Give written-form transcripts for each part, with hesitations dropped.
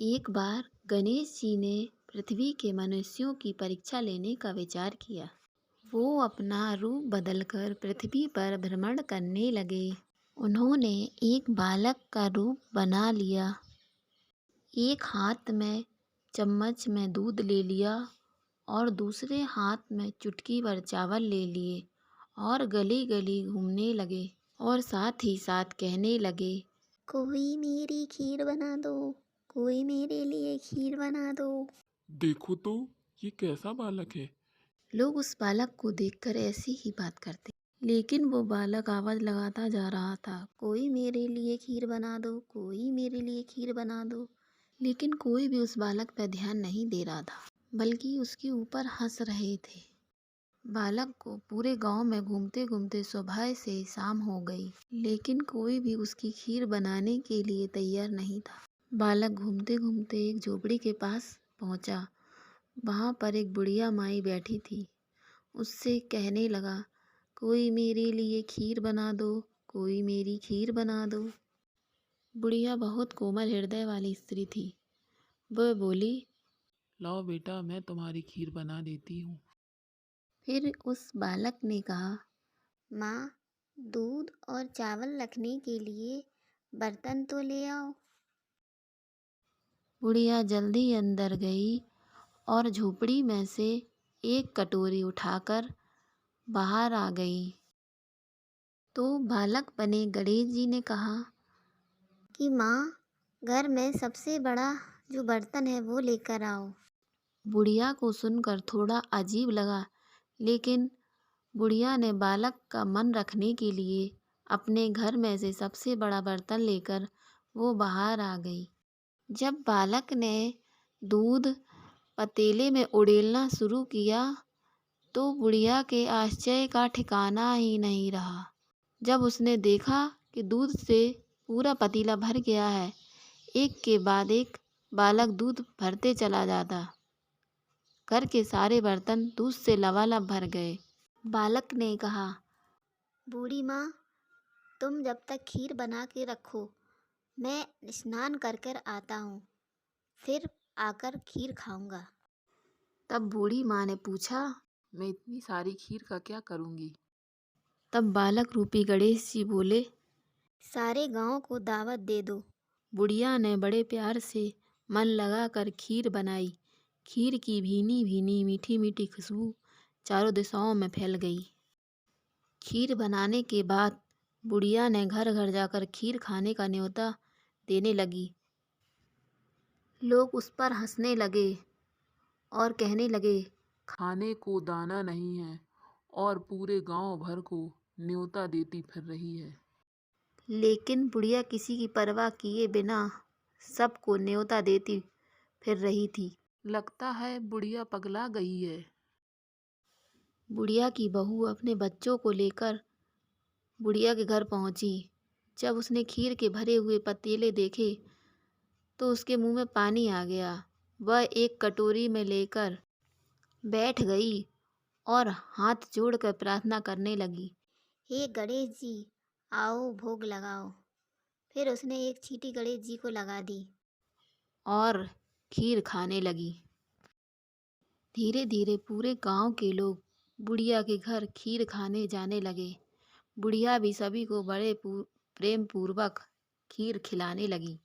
एक बार गणेश जी ने पृथ्वी के मनुष्यों की परीक्षा लेने का विचार किया। वो अपना रूप बदलकर पृथ्वी पर भ्रमण करने लगे। उन्होंने एक बालक का रूप बना लिया। एक हाथ में चम्मच में दूध ले लिया और दूसरे हाथ में चुटकी भर चावल ले लिए और गली गली घूमने लगे और साथ ही साथ कहने लगे, कोई मेरी खीर बना दो। कोई मेरे लिए खीर बना दो। देखो तो, ये कैसा बालक है। लोग उस बालक को देखकर ऐसी ही बात करते, लेकिन वो बालक आवाज लगाता जा रहा था, कोई मेरे लिए खीर बना दो। कोई मेरे लिए खीर बना दो। लेकिन कोई भी उस बालक पर ध्यान नहीं दे रहा था, बल्कि उसके ऊपर हंस रहे थे। बालक को पूरे गांव में घूमते घूमते सुबह से शाम हो गई, लेकिन कोई भी उसकी खीर बनाने के लिए तैयार नहीं था। बालक घूमते घूमते एक झोपड़ी के पास पहुंचा। वहां पर एक बुढ़िया माई बैठी थी। उससे कहने लगा, कोई मेरे लिए खीर बना दो। कोई मेरी खीर बना दो। बुढ़िया बहुत कोमल हृदय वाली स्त्री थी। वह बोली। लाओ बेटा, मैं तुम्हारी खीर बना देती हूँ। फिर उस बालक ने कहा, माँ, दूध और चावल रखने के लिए बर्तन तो ले आओ। बुढ़िया जल्दी अंदर गई और झोपड़ी में से एक कटोरी उठाकर बाहर आ गई। तो बालक बने गणेश जी ने कहा कि माँ, घर में सबसे बड़ा जो बर्तन है वो लेकर आओ। बुढ़िया को सुनकर थोड़ा अजीब लगा, लेकिन बुढ़िया ने बालक का मन रखने के लिए अपने घर में से सबसे बड़ा बर्तन लेकर वो बाहर आ गई। जब बालक ने दूध पतीले में उड़ेलना शुरू किया तो बुढ़िया के आश्चर्य का ठिकाना ही नहीं रहा। जब उसने देखा कि दूध से पूरा पतीला भर गया है, एक के बाद एक बालक दूध भरते चला जाता। घर के सारे बर्तन दूध से लबालब भर गए। बालक ने कहा, बूढ़ी माँ, तुम जब तक खीर बना के रखो, मैं स्नान कर कर आता हूँ, फिर आकर खीर खाऊंगा। तब बूढ़ी माँ ने पूछा। मैं इतनी सारी खीर का क्या करूँगी। तब बालक रूपी गणेश जी बोले। सारे गांव को दावत दे दो। बुढ़िया ने बड़े प्यार से मन लगाकर खीर बनाई। खीर की भीनी भीनी मीठी मीठी खुशबू चारों दिशाओं में फैल गई। खीर बनाने के बाद बुढ़िया ने घर घर जाकर खीर खाने का न्योता देने लगी। लोग उस पर हंसने लगे और कहने लगे, खाने को दाना नहीं है और पूरे गांव भर को न्योता देती फिर रही है। लेकिन बुढ़िया किसी की परवाह किए बिना सबको न्योता देती फिर रही थी। लगता है बुढ़िया पगला गई है। बुढ़िया की बहू अपने बच्चों को लेकर बुढ़िया के घर पहुंची। जब उसने खीर के भरे हुए पतीले देखे तो उसके मुंह में पानी आ गया। वह एक कटोरी में लेकर बैठ गई और हाथ जोड़कर प्रार्थना करने लगी। हे गणेश जी, आओ भोग लगाओ। फिर उसने एक चींटी गणेश जी को लगा दी। और खीर खाने लगी। धीरे धीरे पूरे गांव के लोग बुढ़िया के घर खीर खाने जाने लगे। बुढ़िया भी सभी को बड़े प्रेम पूर्वक खीर खिलाने लगी।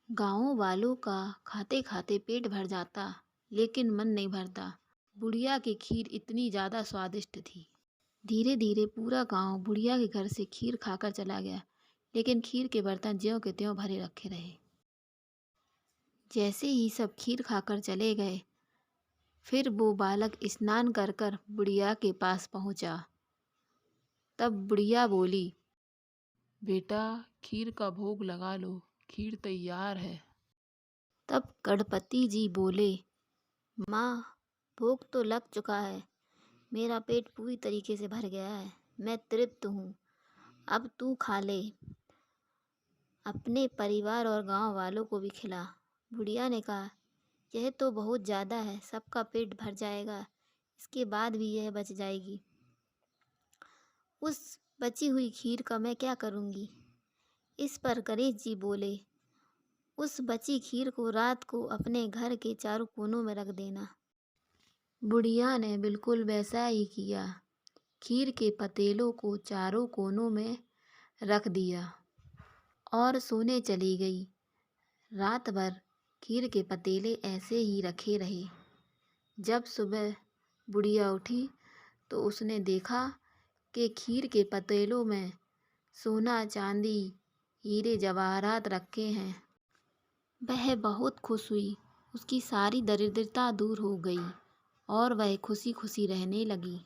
गांव वालों का खाते खाते पेट भर जाता, लेकिन मन नहीं भरता। बुढ़िया की खीर इतनी ज़्यादा स्वादिष्ट थी। धीरे धीरे पूरा गांव बुढ़िया के घर से खीर खाकर चला गया, लेकिन खीर के बर्तन ज्यों के त्यों भरे रखे रहे। जैसे ही सब खीर खाकर चले गए, फिर वो बालक स्नान कर कर बुढ़िया के पास पहुंचा। तब बुढ़िया बोली। बेटा, खीर का भोग लगा लो, खीर तैयार है। तब गणपति जी बोले। माँ, भूख तो लग चुका है। मेरा पेट पूरी तरीके से भर गया है। मैं तृप्त हूँ। अब तू खा ले। अपने परिवार और गांव वालों को भी खिला। बुढ़िया ने कहा, यह तो बहुत ज़्यादा है, सबका पेट भर जाएगा। इसके बाद भी यह बच जाएगी। उस बची हुई खीर का मैं क्या करूँगी। इस पर गणेश जी बोले, उस बची खीर को रात को अपने घर के चारों कोनों में रख देना। बुढ़िया ने बिल्कुल वैसा ही किया। खीर के पतीलों को चारों कोनों में रख दिया और सोने चली गई। रात भर खीर के पतीले ऐसे ही रखे रहे। जब सुबह बुढ़िया उठी तो उसने देखा कि खीर के पतीलों में सोना, चांदी, हीरे जवाहरात रखे हैं। वह बहुत खुश हुई। उसकी सारी दरिद्रता दूर हो गई और वह खुशी खुशी रहने लगी।